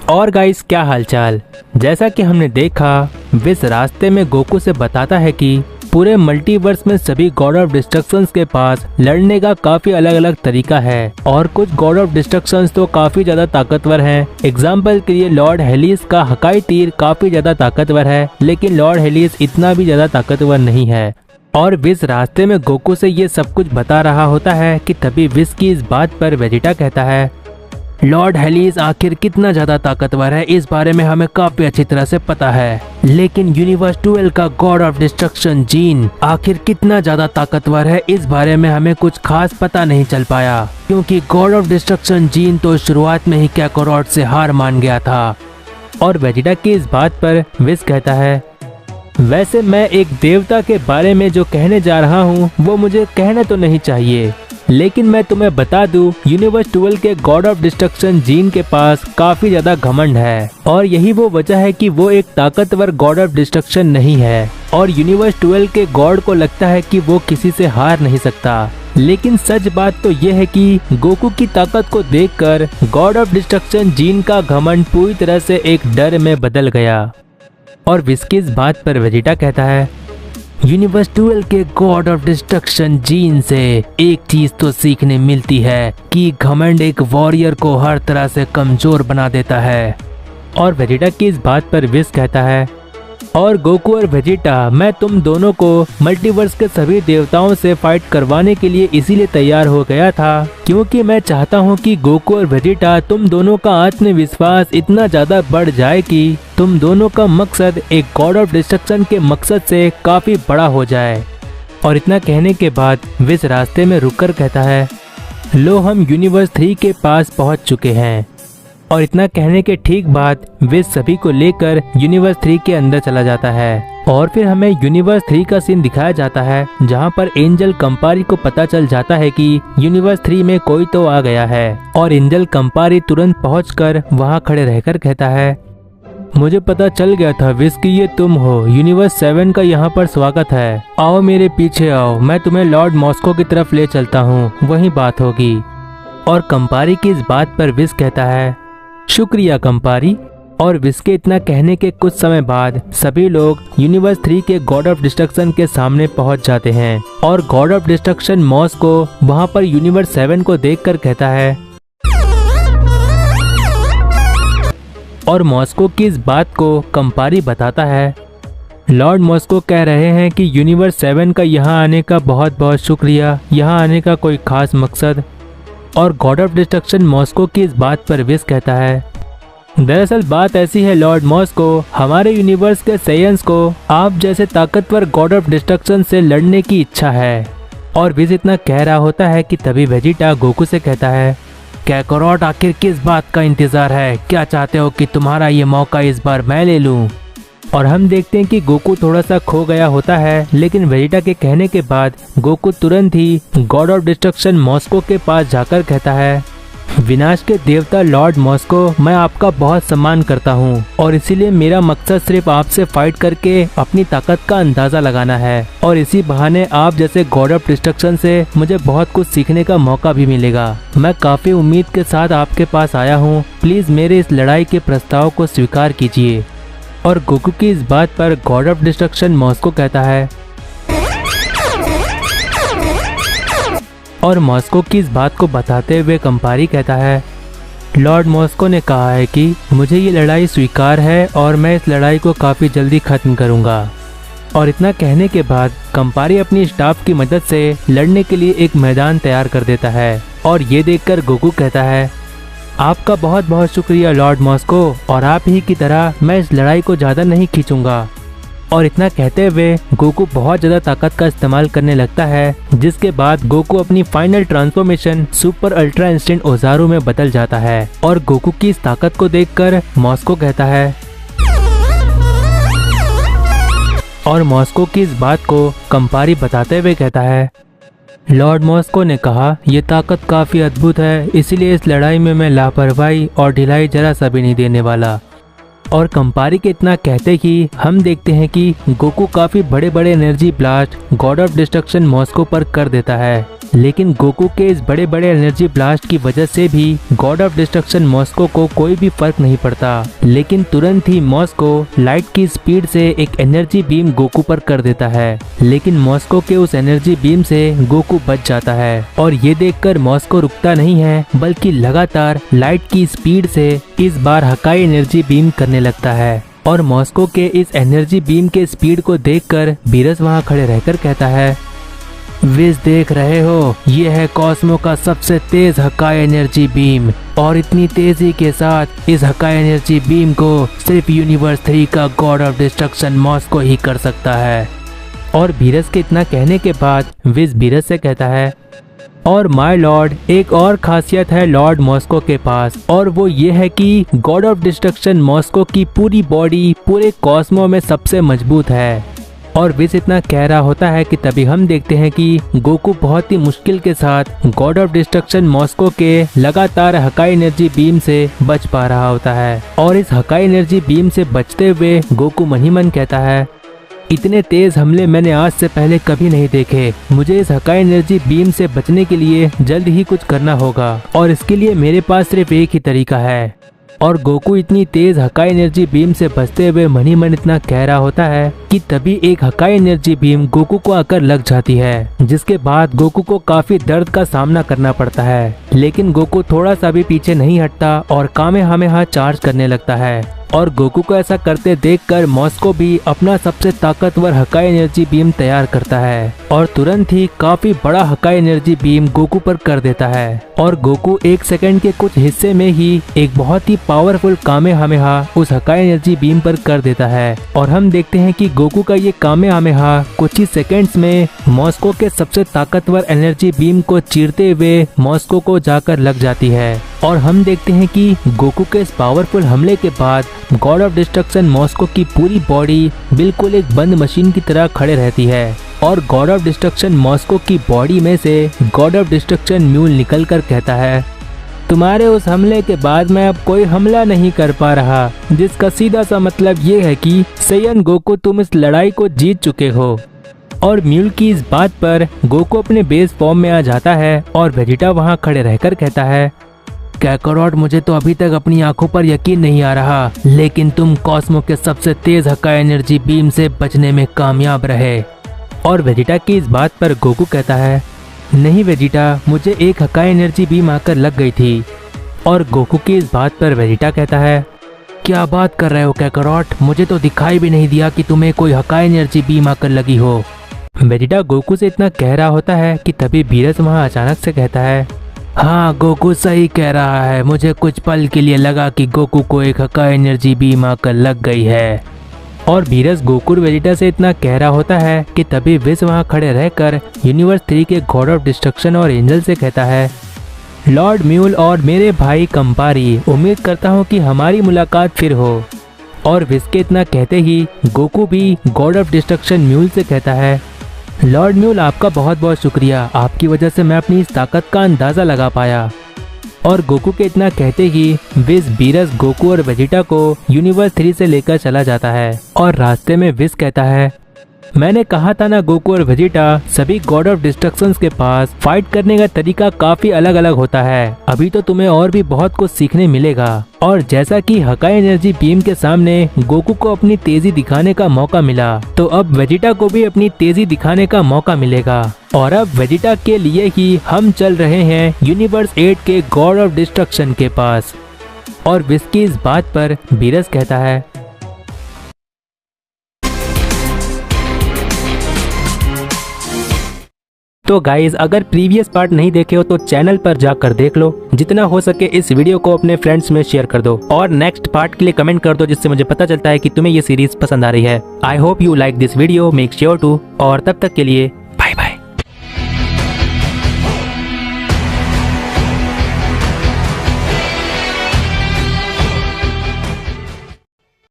और गाइस, क्या हालचाल। जैसा कि हमने देखा, विस रास्ते में गोकू से बताता है कि पूरे मल्टीवर्स में सभी गॉड ऑफ डिस्ट्रक्शंस के पास लड़ने का काफी अलग अलग तरीका है और कुछ गॉड ऑफ डिस्ट्रक्शंस तो काफी ज्यादा ताकतवर हैं। एग्जाम्पल के लिए लॉर्ड हेलिस का हकाई तीर काफी ज्यादा ताकतवर है, लेकिन लॉर्ड हेलिस इतना भी ज्यादा ताकतवर नहीं है। और विस रास्ते में गोकू से ये सब कुछ बता रहा होता है कि तभी विस की इस बात पर वेजिटा कहता है, लॉर्ड हेलिस आखिर कितना ज्यादा ताकतवर है इस बारे में हमें काफी अच्छी तरह से पता है, लेकिन यूनिवर्स 12 का गॉड ऑफ डिस्ट्रक्शन जीन आखिर कितना ज्यादा ताकतवर है इस बारे में हमें कुछ खास पता नहीं चल पाया, क्योंकि गॉड ऑफ डिस्ट्रक्शन जीन तो शुरुआत में ही कैकारोट से हार मान गया था। और वेजिटा की इस बात पर विस कहता है, वैसे मैं एक देवता के बारे में जो कहने जा रहा हूँ वो मुझे कहना तो नहीं चाहिए, लेकिन मैं तुम्हें बता दूं, यूनिवर्स 12 के गॉड ऑफ डिस्ट्रक्शन जीन के पास काफी ज्यादा घमंड है और यही वो वजह है कि वो एक ताकतवर गॉड ऑफ डिस्ट्रक्शन नहीं है और यूनिवर्स 12 के गॉड को लगता है कि वो किसी से हार नहीं सकता। लेकिन सच बात तो ये है कि गोकू की ताकत को देखकर गॉड ऑफ डिस्ट्रक्शन जीन का घमंड पूरी तरह से एक डर में बदल गया। और विस की इस बात पर वेजिटा कहता है, यूनिवर्स 12 के गॉड ऑफ डिस्ट्रक्शन जीन से एक चीज तो सीखने मिलती है कि घमंड एक वॉरियर को हर तरह से कमजोर बना देता है। और वेजिटा की इस बात पर विस कहता है, और गोकू और वेजिटा, मैं तुम दोनों को मल्टीवर्स के सभी देवताओं से फाइट करवाने के लिए इसीलिए तैयार हो गया था क्योंकि मैं चाहता हूँ कि गोकू और वेजिटा तुम दोनों का आत्मविश्वास इतना ज्यादा बढ़ जाए कि तुम दोनों का मकसद एक गॉड ऑफ डिस्ट्रक्शन के मकसद से काफी बड़ा हो जाए। और इतना कहने के बाद विस रास्ते में रुककर कहता है, लो हम यूनिवर्स 3 के पास पहुँच चुके हैं। और इतना कहने के ठीक बाद विस सभी को लेकर यूनिवर्स 3 के अंदर चला जाता है और फिर हमें यूनिवर्स 3 का सीन दिखाया जाता है जहां पर एंजल कंपारी को पता चल जाता है कि यूनिवर्स 3 में कोई तो आ गया है। और एंजल कंपारी तुरंत पहुंचकर वहां खड़े रहकर कहता है, मुझे पता चल गया था विस कि ये तुम हो। यूनिवर्स 7 का यहाँ पर स्वागत है, आओ मेरे पीछे आओ, मैं तुम्हें लॉर्ड मॉस्को की तरफ ले चलता हूँ, वही बात होगी। और कंपारी की इस बात पर विस कहता है, शुक्रिया कंपारी। और विस के इतना कहने के कुछ समय बाद सभी लोग यूनिवर्स 3 के गॉड ऑफ डिस्ट्रक्शन के सामने पहुंच जाते हैं और गॉड ऑफ डिस्ट्रक्शन मॉस्को वहां पर यूनिवर्स 7 को देखकर कहता है। और मॉस्को की इस बात को कंपारी बताता है, लॉर्ड मॉस्को कह रहे हैं कि यूनिवर्स 7 का यहाँ आने का बहुत बहुत शुक्रिया, यहाँ आने का कोई खास मकसद। और गॉड ऑफ डिस्ट्रक्शन मॉस्को की इस बात पर विस कहता है, दरअसल बात ऐसी है लॉर्ड मॉस्को, हमारे यूनिवर्स के साइंस को आप जैसे ताकतवर गॉड ऑफ डिस्ट्रक्शन से लड़ने की इच्छा है। और विस इतना कह रहा होता है कि तभी वेजिटा गोकू से कहता है, कैकारोट आखिर किस बात का इंतजार है, क्या चाहते हो कि तुम्हारा ये मौका इस बार मैं ले लूं। और हम देखते हैं कि गोकू थोड़ा सा खो गया होता है, लेकिन वेजिटा के कहने के बाद गोकू तुरंत ही गॉड ऑफ डिस्ट्रक्शन मॉस्को के पास जाकर कहता है, विनाश के देवता लॉर्ड मॉस्को, मैं आपका बहुत सम्मान करता हूँ और इसीलिए मेरा मकसद सिर्फ आपसे फाइट करके अपनी ताकत का अंदाजा लगाना है और इसी बहाने आप जैसे गॉड ऑफ डिस्ट्रक्शन से मुझे बहुत कुछ सीखने का मौका भी मिलेगा। मैं काफी उम्मीद के साथ आपके पास आया हूँ, प्लीज मेरे इस लड़ाई के प्रस्ताव को स्वीकार कीजिए। और गोकू की इस बात पर गॉड ऑफ डिस्ट्रक्शन मॉस्को कहता है। और मॉस्को की इस बात को बताते हुए कंपारी कहता है, लॉर्ड मॉस्को ने कहा है कि मुझे ये लड़ाई स्वीकार है और मैं इस लड़ाई को काफ़ी जल्दी ख़त्म करूँगा। और इतना कहने के बाद कंपारी अपनी स्टाफ की मदद से लड़ने के लिए एक मैदान तैयार कर देता है। और ये देखकर गोकू कहता है, आपका बहुत बहुत शुक्रिया लॉर्ड मॉस्को, और आप ही की तरह मैं इस लड़ाई को ज़्यादा नहीं खींचूंगा। और इतना कहते हुए गोकू बहुत ज़्यादा ताकत का इस्तेमाल करने लगता है, जिसके बाद गोकू अपनी final transformation super ultra instinct Oozaru में बदल जाता है। और गोकू की इस ताकत को देखकर मॉस्को कहता है। और मॉस्को की इस बात को कंपारी बताते हुए कहता है, लॉर्ड मॉस्को ने कहा, ये ताकत काफ़ी अद्भुत है, इसीलिए इस लड़ाई में मैं लापरवाही और ढिलाई जरा सा भी नहीं देने वाला। और कंपारी के इतना कहते ही हम देखते हैं कि गोकू काफी बड़े बड़े energy blast God of destruction Moscow पर कर देता है। लेकिन गोकू के इस बड़े बड़े एनर्जी ब्लास्ट की वजह से भी गॉड ऑफ डिस्ट्रक्शन मॉस्को को कोई भी फर्क नहीं पड़ता। लेकिन तुरंत ही मॉस्को लाइट की स्पीड से एक एनर्जी बीम गोकू पर कर देता है। लेकिन मॉस्को के उस एनर्जी बीम से गोकू बच जाता है और ये देखकर मॉस्को रुकता नहीं है बल्कि लगातार लाइट की स्पीड से इस बार हकाई एनर्जी बीम करने लगता है। और मॉस्को के इस एनर्जी बीम के स्पीड को देखकर बीरस वहाँ खड़े रहकर कहता है, विज देख रहे हो, ये है कॉस्मो का सबसे तेज हकाई एनर्जी बीम और इतनी तेजी के साथ इस हकाई एनर्जी बीम को सिर्फ यूनिवर्स 3 का गॉड ऑफ डिस्ट्रक्शन मॉस्को ही कर सकता है। और बीरस के इतना कहने के बाद विज बीरस से कहता है, और माय लॉर्ड, एक और खासियत है लॉर्ड मॉस्को के पास और वो ये है कि गॉड ऑफ डिस्ट्रक्शन मॉस्को की पूरी बॉडी पूरे कॉस्मो में सबसे मजबूत है। और विज इतना कह रहा होता है कि तभी हम देखते हैं कि गोकू बहुत ही मुश्किल के साथ गॉड ऑफ डिस्ट्रक्शन मॉस्को के लगातार हकाई एनर्जी बीम से बच पा रहा होता है। और इस हकाई एनर्जी बीम से बचते हुए गोकू मन ही मन कहता है, इतने तेज हमले मैंने आज से पहले कभी नहीं देखे। मुझे इस हकाई एनर्जी बीम से बचने के लिए जल्द ही कुछ करना होगा और इसके लिए मेरे पास सिर्फ एक ही तरीका है। और गोकू इतनी तेज हकाई एनर्जी बीम से बचते हुए मन ही मन इतना कह रहा होता है कि तभी एक हकाई एनर्जी बीम गोकू को आकर लग जाती है, जिसके बाद गोकू को काफी दर्द का सामना करना पड़ता है। लेकिन गोकू थोड़ा सा भी पीछे नहीं हटता और कामेहामेहा चार्ज करने लगता है। और गोकू को ऐसा करते देखकर मॉस्को भी अपना सबसे ताकतवर हकाई एनर्जी बीम तैयार करता है और तुरंत ही काफी बड़ा हकाई एनर्जी बीम गोकू पर कर देता है। और गोकू 1 सेकंड के कुछ हिस्से में ही एक बहुत ही पावरफुल कामेहामेहा उस हकाई एनर्जी बीम पर कर देता है। और हम देखते हैं कि गोकू का ये कामेहामेहा कुछ ही सेकंड्स में मॉस्को के सबसे ताकतवर एनर्जी बीम को चीरते हुए मॉस्को को जाकर लग जाती है। और हम देखते हैं कि गोकू के इस पावरफुल हमले के बाद गॉड ऑफ डिस्ट्रक्शन मॉस्को की पूरी बॉडी बिल्कुल एक बंद मशीन की तरह खड़े रहती है। और गॉड ऑफ डिस्ट्रक्शन मॉस्को की बॉडी में से गॉड ऑफ डिस्ट्रक्शन म्यूल निकलकर कहता है, तुम्हारे उस हमले के बाद मैं अब कोई हमला नहीं कर पा रहा, जिसका सीधा सा मतलब ये है कि सैयन गोकू तुम इस लड़ाई को जीत चुके हो। और म्यूल की इस बात पर गोकू अपने बेस फॉर्म में आ जाता है और वेजिटा वहाँ खड़े रहकर कहता है, कैकारोट, मुझे तो अभी तक अपनी आंखों पर यकीन नहीं आ रहा, लेकिन तुम कॉस्मो के सबसे तेज हकाई एनर्जी बीम से बचने में कामयाब रहे। और वेजिटा की इस बात पर गोकू कहता है, नहीं वेजिटा, मुझे एक हकाई एनर्जी बीम आकर लग गई थी। और गोकू की इस बात पर वेजिटा कहता है, क्या बात कर रहे हो कैकारोट, मुझे तो दिखाई भी नहीं दिया कि तुम्हें कोई हकाई एनर्जी बीम आकर लगी हो। वेजिटा गोकू से इतना कह रहा होता है कि तभी बीरस वहाँ अचानक से कहता है, हाँ गोकू सही कह रहा है, मुझे कुछ पल के लिए लगा कि गोकू को एक हकाई एनर्जी बीम आकर लग गई है। और बीरस गोकू और वेजिटा से इतना कह रहा होता है कि तभी विज वहाँ खड़े रहकर यूनिवर्स 3 के गॉड ऑफ डिस्ट्रक्शन और एंजल से कहता है, लॉर्ड म्यूल और मेरे भाई कंपारी, उम्मीद करता हूँ कि हमारी मुलाकात फिर हो। और विज के इतना कहते ही गोकू भी गॉड ऑफ डिस्ट्रक्शन म्यूल से कहता है, लॉर्ड म्यूल, आपका बहुत बहुत शुक्रिया, आपकी वजह से मैं अपनी इस ताकत का अंदाज़ा लगा पाया। और गोकू के इतना कहते ही विज बीरस गोकू और वेजिटा को यूनिवर्स 3 से लेकर चला जाता है। और रास्ते में विज कहता है, मैंने कहा था ना गोकू और वेजिटा, सभी गॉड ऑफ डिस्ट्रक्शंस के पास फाइट करने का तरीका काफी अलग अलग होता है। अभी तो तुम्हें और भी बहुत कुछ सीखने मिलेगा। और जैसा कि हकाई एनर्जी बीम के सामने गोकू को अपनी तेजी दिखाने का मौका मिला, तो अब वेजिटा को भी अपनी तेजी दिखाने का मौका मिलेगा। और अब वेजिटा के लिए ही हम चल रहे हैं यूनिवर्स 8 के गॉड ऑफ डिस्ट्रक्शन के पास। और विज की इस बात पर बीरस कहता है, तो गाइज, अगर प्रीवियस पार्ट नहीं देखे हो तो चैनल पर जाकर देख लो। जितना हो सके इस वीडियो को अपने फ्रेंड्स में शेयर कर दो और नेक्स्ट पार्ट के लिए कमेंट कर दो, जिससे मुझे पता चलता है कि तुम्हें ये सीरीज पसंद आ रही है। I hope you like this video, make sure to. और तब तक के लिए